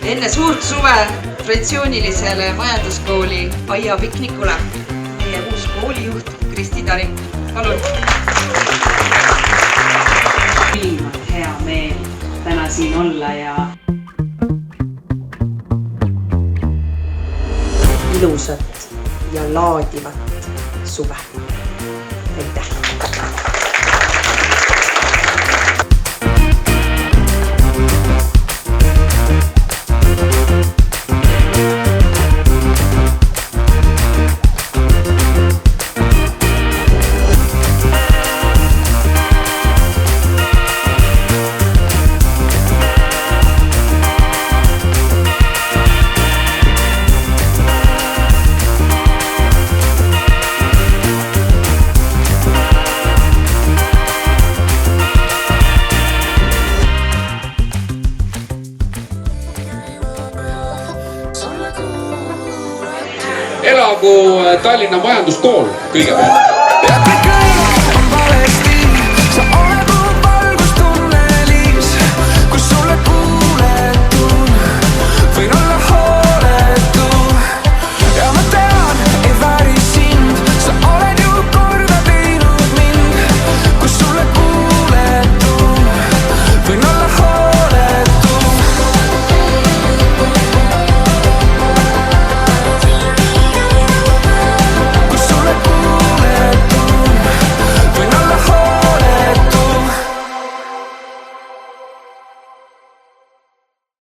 Enne suurt suve traditsioonilisele majanduskooli aiapiknikule meie uus koolijuht Kristi Tari. Palun! Ülimalt hea meel täna siin olla ja ilusat ja laadivat suve. Aitäh! Elagu Tallinna majanduskool kõigepealt.